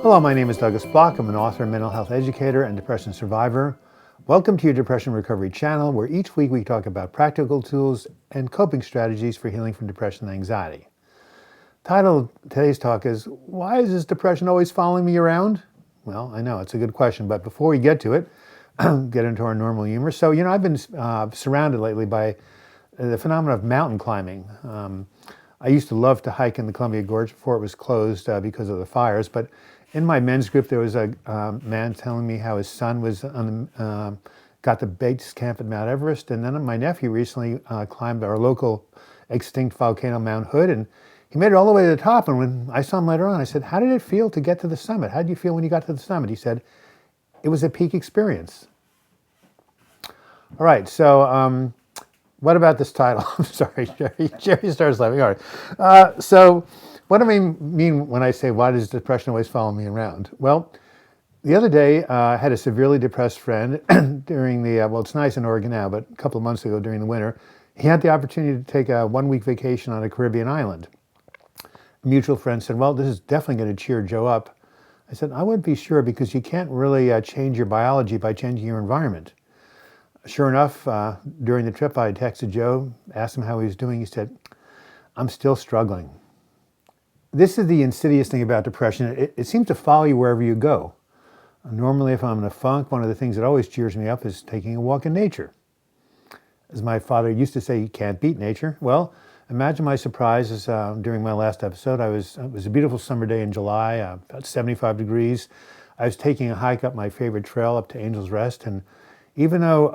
Hello, my name is Douglas Bloch. I'm an author, mental health educator, and depression survivor. Welcome to your Depression Recovery channel, where each week we talk about practical tools and coping strategies for healing from depression and anxiety. Title of today's talk is, why is this depression always following me around? Well, I know it's a good question, but before we get to it, get into our normal humor. So, I've been surrounded lately by the phenomenon of mountain climbing. I used to love to hike in the Columbia Gorge before it was closed because of the fires, but in my men's group there was a man telling me how his son was got the base camp at Mount Everest, and then my nephew recently climbed our local extinct volcano, Mount Hood, and he made it all the way to the top. And when I saw him later on, I said, "How did it feel to get to the summit? How did you feel when you got to the summit?" He said, "It was a peak experience." All right, so what about this title? I'm sorry, Jerry starts laughing. All right. So what do I mean when I say, why does depression always follow me around? Well, the other day I had a severely depressed friend during the, well, it's nice in Oregon now, but a couple of months ago during the winter, he had the opportunity to take a 1-week vacation on a Caribbean island. A mutual friend said, "Well, this is definitely going to cheer Joe up." I said, "I wouldn't be sure, because you can't really change your biology by changing your environment." Sure enough, during the trip, I texted Joe, asked him how he was doing. He said, "I'm still struggling." This is the insidious thing about depression. It seems to follow you wherever you go. Normally, if I'm in a funk, one of the things that always cheers me up is taking a walk in nature. As my father used to say, you can't beat nature. Well, imagine my surprise as during my last episode, it was a beautiful summer day in July, about 75 degrees. I was taking a hike up my favorite trail up to Angel's Rest, and even though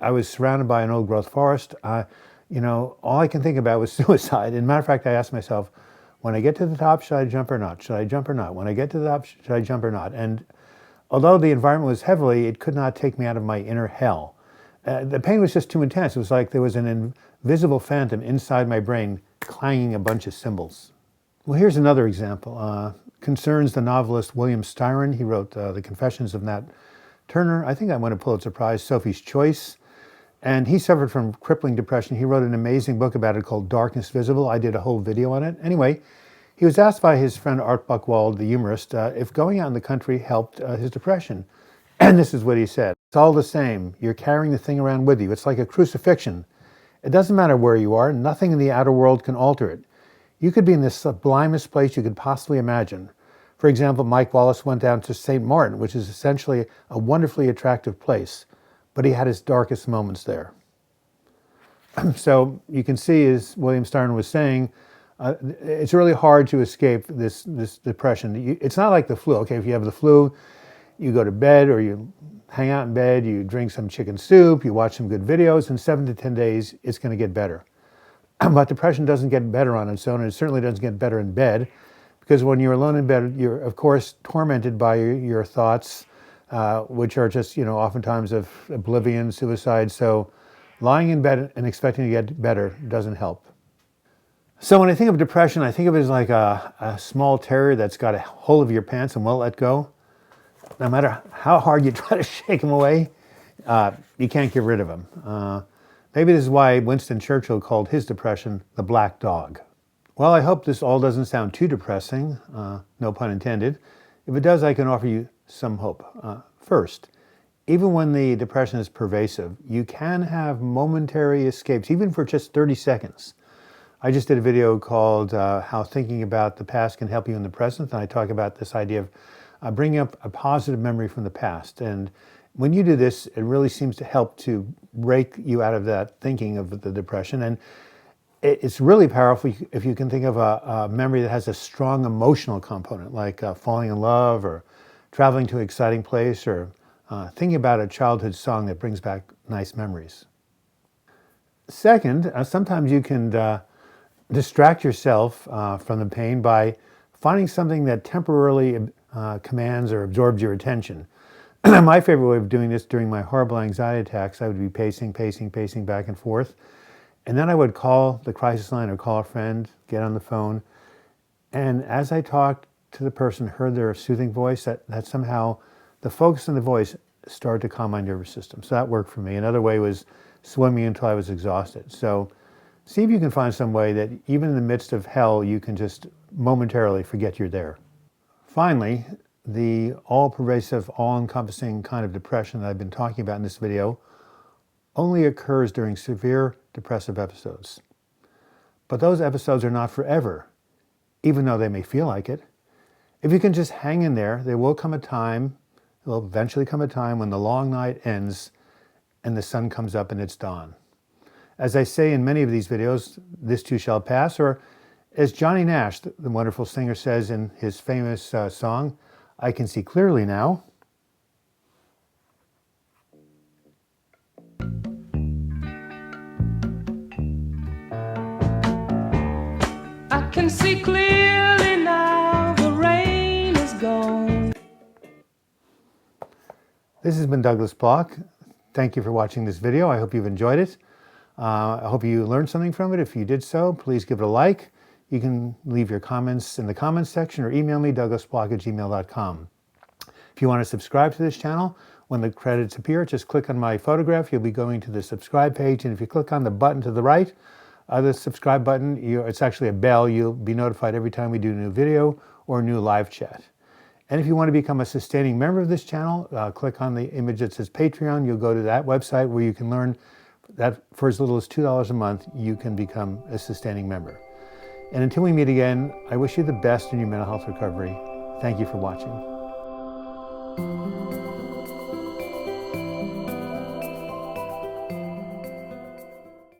I was surrounded by an old growth forest, all I can think about was suicide. As a matter of fact, I asked myself, when I get to the top, should I jump or not? Should I jump or not? When I get to the top, should I jump or not? And although the environment was heavily, it could not take me out of my inner hell. The pain was just too intense. It was like there was an invisible phantom inside my brain clanging a bunch of cymbals. Well, here's another example. Concerns the novelist William Styron. He wrote The Confessions of Nat Turner. I think I won a Pulitzer Prize, Sophie's Choice. And he suffered from crippling depression. He wrote an amazing book about it called Darkness Visible. I did a whole video on it. Anyway, he was asked by his friend Art Buchwald, the humorist, if going out in the country helped his depression. And this is what he said: "It's all the same. You're carrying the thing around with you. It's like a crucifixion. It doesn't matter where you are. Nothing in the outer world can alter it. You could be in the sublimest place you could possibly imagine. For example, Mike Wallace went down to St. Martin, which is essentially a wonderfully attractive place, but he had his darkest moments there." So you can see, as William Styron was saying, it's really hard to escape this depression. It's not like the flu. Okay, if you have the flu, you go to bed or you hang out in bed, you drink some chicken soup, you watch some good videos, in 7 to 10 days, it's going to get better. But depression doesn't get better on its own, and it certainly doesn't get better in bed, because when you're alone in bed, you're, of course, tormented by your thoughts, which are just, oftentimes of oblivion, suicide. So lying in bed and expecting to get better doesn't help. So when I think of depression, I think of it as like a small terrier that's got a hold of your pants and won't let go. No matter how hard you try to shake him away, you can't get rid of him. Maybe this is why Winston Churchill called his depression the black dog. Well, I hope this all doesn't sound too depressing, no pun intended. If it does, I can offer you some hope. First, even when the depression is pervasive, you can have momentary escapes, even for just 30 seconds. I just did a video called How Thinking About the Past Can Help You in the Present, and I talk about this idea of bringing up a positive memory from the past. And when you do this, it really seems to help to break you out of that thinking of the depression. And it's really powerful if you can think of a memory that has a strong emotional component, like falling in love or traveling to an exciting place, or thinking about a childhood song that brings back nice memories. Second, sometimes you can distract yourself from the pain by finding something that temporarily commands or absorbs your attention. My favorite way of doing this during my horrible anxiety attacks, I would be pacing back and forth. And then I would call the crisis line or call a friend, get on the phone. And as I talked to the person, heard their soothing voice, that somehow the focus on the voice started to calm my nervous system. So that worked for me. Another way was swimming until I was exhausted. So see if you can find some way that even in the midst of hell, you can just momentarily forget you're there. Finally, the all-pervasive, all-encompassing kind of depression that I've been talking about in this video only occurs during severe depressive episodes. But those episodes are not forever, even though they may feel like it. If you can just hang in there, there will eventually come a time when the long night ends and the sun comes up and it's dawn. As I say in many of these videos, this too shall pass, or as Johnny Nash, the wonderful singer, says in his famous song, I Can See Clearly Now. I can see clearly now, the rain is gone. This has been Douglas Bloch. Thank you for watching this video. I hope you've enjoyed it. I hope you learned something from it. If you did so, please give it a like. You can leave your comments in the comments section or email me, douglasbloch@gmail.com. If you want to subscribe to this channel, when the credits appear, just click on my photograph. You'll be going to the subscribe page. And if you click on the button to the right, the subscribe button, it's actually a bell. You'll be notified every time we do a new video or a new live chat. And if you want to become a sustaining member of this channel, click on the image that says Patreon. You'll go to that website where you can learn that for as little as $2 a month, you can become a sustaining member. And until we meet again, I wish you the best in your mental health recovery. Thank you for watching.